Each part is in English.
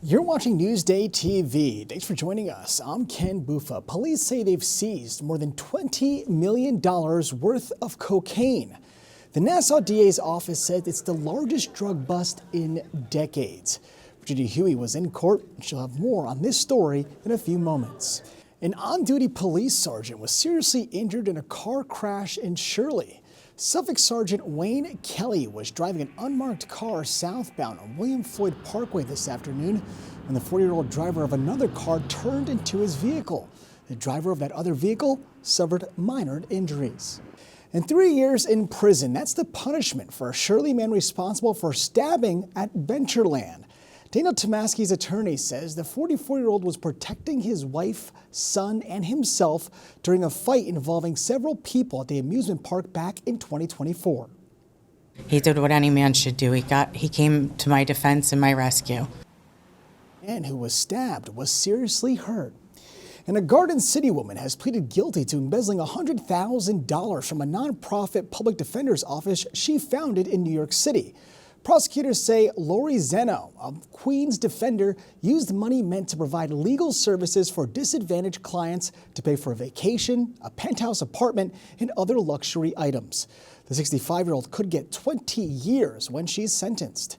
You're watching Newsday TV. Thanks for joining us. I'm Ken Bufa. Police say they've seized more than $20 million worth of cocaine. The Nassau DA's office said it's the largest drug bust in decades. Virginia Huey was in court, and she'll have more on this story in a few moments. An on-duty police sergeant was seriously injured in a car crash in Shirley. Suffolk Sergeant Wayne Kelly was driving an unmarked car southbound on William Floyd Parkway this afternoon when the 40-year-old driver of another car turned into his vehicle. The driver of that other vehicle suffered minor injuries. And 3 years in prison, that's the punishment for a Shirley man responsible for stabbing at Adventureland. Daniel Tomaski's attorney says the 44-year-old was protecting his wife, son, and himself during a fight involving several people at the amusement park back in 2024. He did what any man should do. He came to my defense and my rescue. The man who was stabbed was seriously hurt. And a Garden City woman has pleaded guilty to embezzling $100,000 from a nonprofit public defender's office she founded in New York City. Prosecutors say Lori Zeno, a Queens defender, used money meant to provide legal services for disadvantaged clients to pay for a vacation, a penthouse apartment, and other luxury items. The 65-year-old could get 20 years when she's sentenced.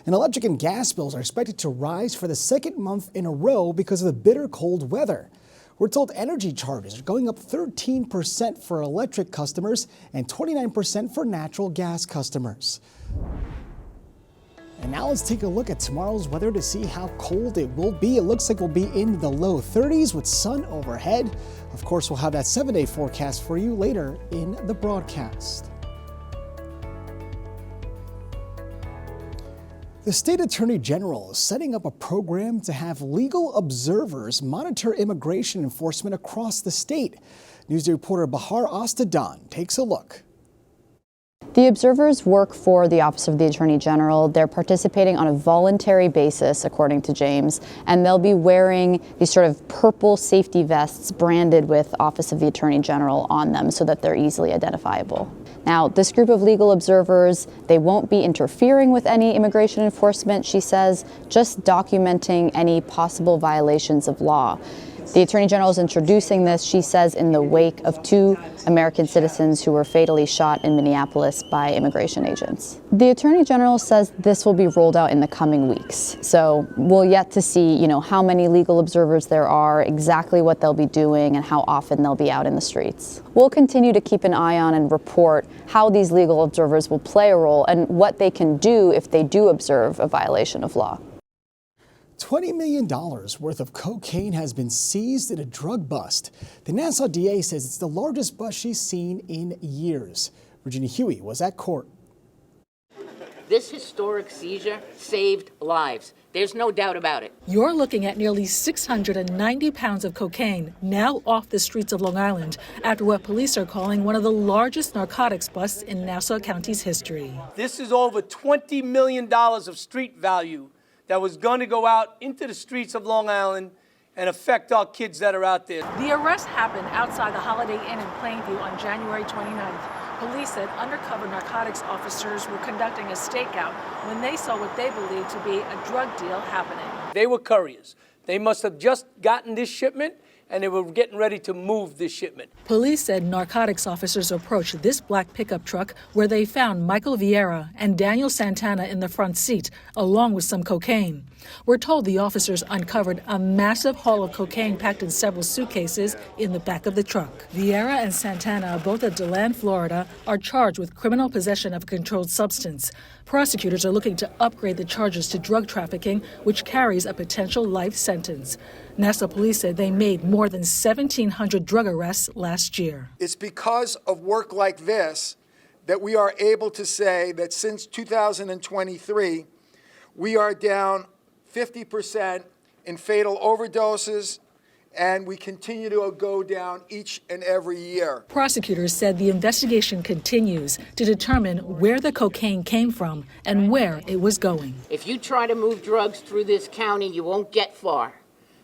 And electric and gas bills are expected to rise for the second month in a row because of the bitter cold weather. We're told energy charges are going up 13% for electric customers and 29% for natural gas customers. And now let's take a look at tomorrow's weather to see how cold it will be. It looks like we'll be in the low 30s with sun overhead. Of course, we'll have that 7-day forecast for you later in the broadcast. The state attorney general is setting up a program to have legal observers monitor immigration enforcement across the state. Newsday reporter Bahar Astadan takes a look. The observers work for the Office of the Attorney General. They're participating on a voluntary basis, according to James, and they'll be wearing these sort of purple safety vests branded with Office of the Attorney General on them so that they're easily identifiable. Now, this group of legal observers, they won't be interfering with any immigration enforcement, she says, just documenting any possible violations of law. The Attorney General is introducing this, she says, in the wake of 2 American citizens who were fatally shot in Minneapolis by immigration agents. The Attorney General says this will be rolled out in the coming weeks. So we'll yet to see, how many legal observers there are, exactly what they'll be doing, and how often they'll be out in the streets. We'll continue to keep an eye on and report how these legal observers will play a role and what they can do if they do observe a violation of law. $20 million worth of cocaine has been seized in a drug bust. The Nassau DA says it's the largest bust she's seen in years. Virginia Huey was at court. This historic seizure saved lives. There's no doubt about it. You're looking at nearly 690 pounds of cocaine now off the streets of Long Island after what police are calling one of the largest narcotics busts in Nassau County's history. This is over $20 million of street value that was going to go out into the streets of Long Island and affect our kids that are out there. The arrest happened outside the Holiday Inn in Plainview on January 29th. Police said undercover narcotics officers were conducting a stakeout when they saw what they believed to be a drug deal happening. They were couriers. They must have just gotten this shipment and they were getting ready to move this shipment. Police said narcotics officers approached this black pickup truck where they found Michael Vieira and Daniel Santana in the front seat, along with some cocaine. We're told the officers uncovered a massive haul of cocaine packed in several suitcases in the back of the truck. Vieira and Santana, both of DeLand, Florida, are charged with criminal possession of a controlled substance. Prosecutors are looking to upgrade the charges to drug trafficking, which carries a potential life sentence. Nassau police said they made more than 1,700 drug arrests last year. It's because of work like this that we are able to say that since 2023, we are down 50% in fatal overdoses, and we continue to go down each and every year. Prosecutors said the investigation continues to determine where the cocaine came from and where it was going. If you try to move drugs through this county, you won't get far.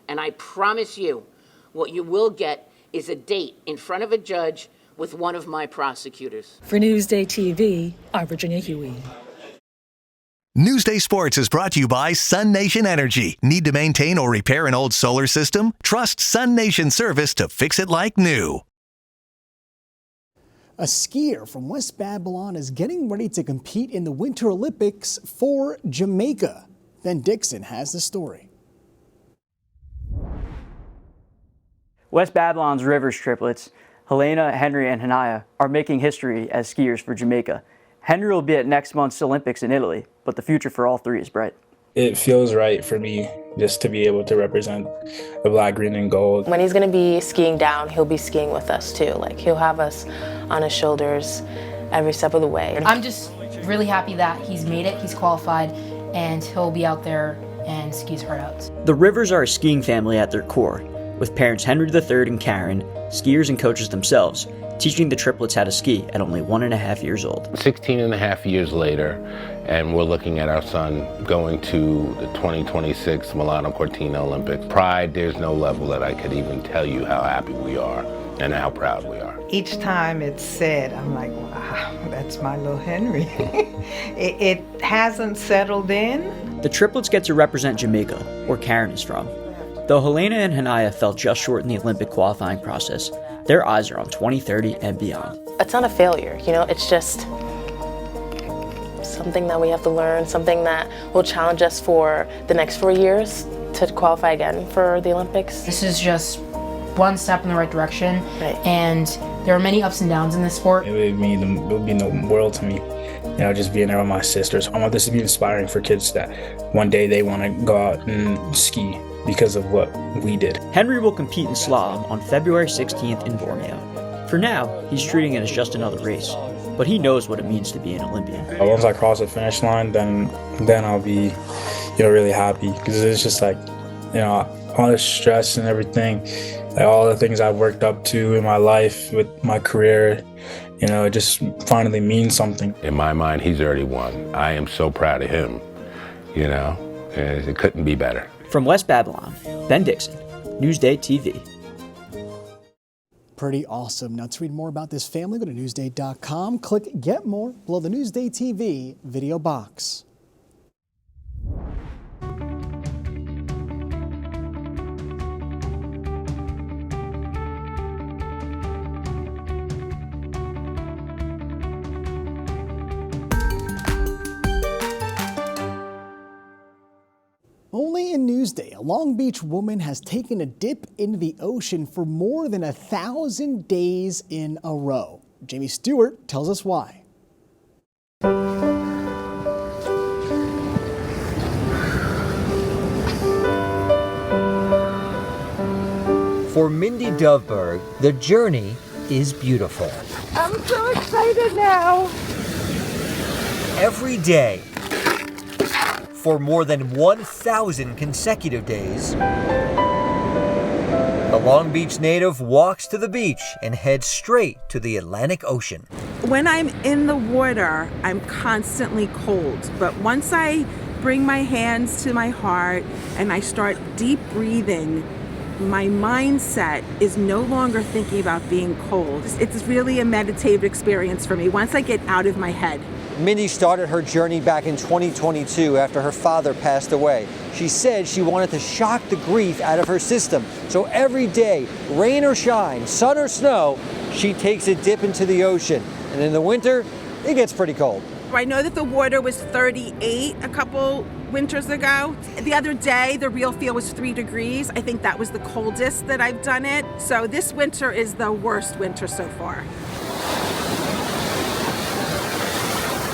And I promise you, what you will get is a date in front of a judge with one of my prosecutors. For Newsday TV, I'm Virginia Huey. Newsday Sports is brought to you by Sun Nation Energy. Need to maintain or repair an old solar system? Trust Sun Nation Service to fix it like new. A skier from West Babylon is getting ready to compete in the Winter Olympics for Jamaica. Ben Dixon has the story. West Babylon's Rivers triplets, Helena, Henry, and Hanaya, are making history as skiers for Jamaica. Henry will be at next month's Olympics in Italy, but the future for all three is bright. It feels right for me just to be able to represent the black, green, and gold. When he's going to be skiing down, he'll be skiing with us too. Like, he'll have us on his shoulders every step of the way. I'm just really happy that he's made it, he's qualified, and he'll be out there and ski his heart out. The Rivers are a skiing family at their core, with parents Henry III and Karen, skiers and coaches themselves, teaching the triplets how to ski at only 1.5 years old. 16 and a half years later, and we're looking at our son going to the 2026 Milano Cortina Olympics. Pride, there's no level that I could even tell you how happy we are and how proud we are. Each time it's said, I'm like, wow, that's my little Henry. it hasn't settled in. The triplets get to represent Jamaica, where Karen is from. Though Helena and Hanaya fell just short in the Olympic qualifying process, their eyes are on 2030 and beyond. It's not a failure, you know, it's just something that we have to learn, something that will challenge us for the next 4 years to qualify again for the Olympics. This is just one step in the right direction, and there are many ups and downs in this sport. It would mean the world to me, you know, just being there with my sisters. I want this to be inspiring for kids that one day they want to go out and ski because of what we did. Henry will compete in slalom on February 16th in Borneo. For now, he's treating it as just another race, but he knows what it means to be an Olympian. Once I cross the finish line, then I'll be, you know, really happy, because it's just like, you know, all the stress and everything, like all the things I've worked up to in my life with my career, you know, it just finally means something. In my mind, he's already won. I am so proud of him, you know, it couldn't be better. From West Babylon, Ben Dixon, Newsday TV. Pretty awesome. Now, to read more about this family, go to Newsday.com. Click Get More below the Newsday TV video box. Only in Newsday, a Long Beach woman has taken a dip into the ocean for more than 1,000 days in a row. Jamie Stewart tells us why. For Mindy Doveberg, the journey is beautiful. I'm so excited now. Every day, for more than 1,000 consecutive days, the Long Beach native walks to the beach and heads straight to the Atlantic Ocean. When I'm in the water, I'm constantly cold, but once I bring my hands to my heart and I start deep breathing, my mindset is no longer thinking about being cold. It's really a meditative experience for me once I get out of my head. Mindy started her journey back in 2022 after her father passed away. She said she wanted to shock the grief out of her system. So every day, rain or shine, sun or snow, she takes a dip into the ocean. And in the winter, it gets pretty cold. I know that the water was 38 a couple winters ago. The other day, the real feel was 3 degrees. I think that was the coldest that I've done it. So this winter is the worst winter so far.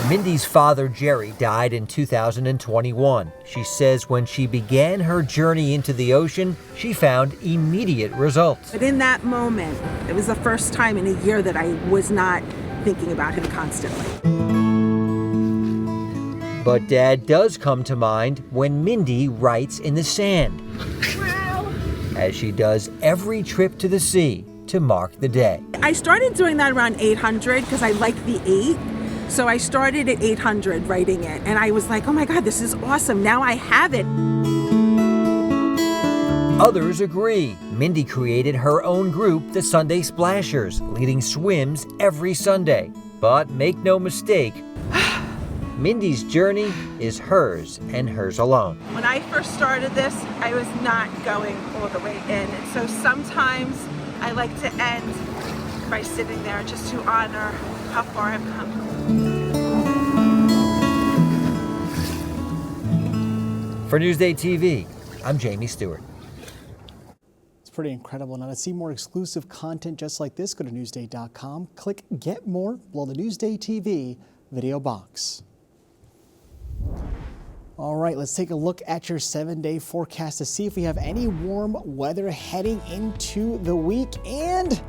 Mindy's father, Jerry, died in 2021. She says when she began her journey into the ocean, she found immediate results. But in that moment, it was the first time in a year that I was not thinking about him constantly. But Dad does come to mind when Mindy writes in the sand, as she does every trip to the sea to mark the day. I started doing that around 800 because I like the 8. So I started at 800 writing it, and I was like, oh my God, this is awesome. Now I have it. Others agree. Mindy created her own group, the Sunday Splashers, leading swims every Sunday. But make no mistake, Mindy's journey is hers and hers alone. When I first started this, I was not going all the way in. And so sometimes I like to end by sitting there just to honor how far I've come. For Newsday TV, I'm Jamie Stewart. It's pretty incredible. Now, to see more exclusive content just like this, go to Newsday.com. Click Get More below the Newsday TV video box. All right, let's take a look at your 7-day forecast to see if we have any warm weather heading into the week. And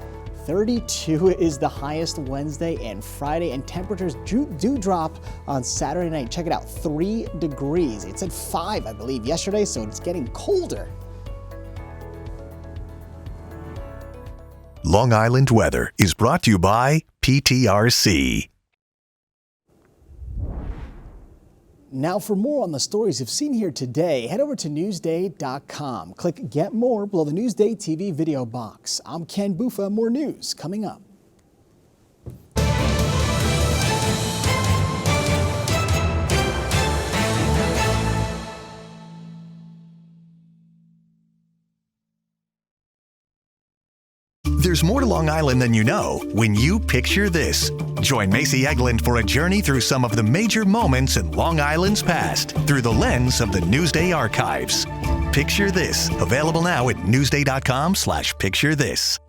32 is the highest Wednesday and Friday, and temperatures do drop on Saturday night. Check it out, 3 degrees. It's at 5, I believe, yesterday, so it's getting colder. Long Island weather is brought to you by PTRC. Now, for more on the stories you've seen here today, head over to Newsday.com. Click Get More below the Newsday TV video box. I'm Ken Buffa. More news coming up. There's more to Long Island than you know when you picture this. Join Macy Egland for a journey through some of the major moments in Long Island's past through the lens of the Newsday archives. Picture This, available now at Newsday.com/picture this.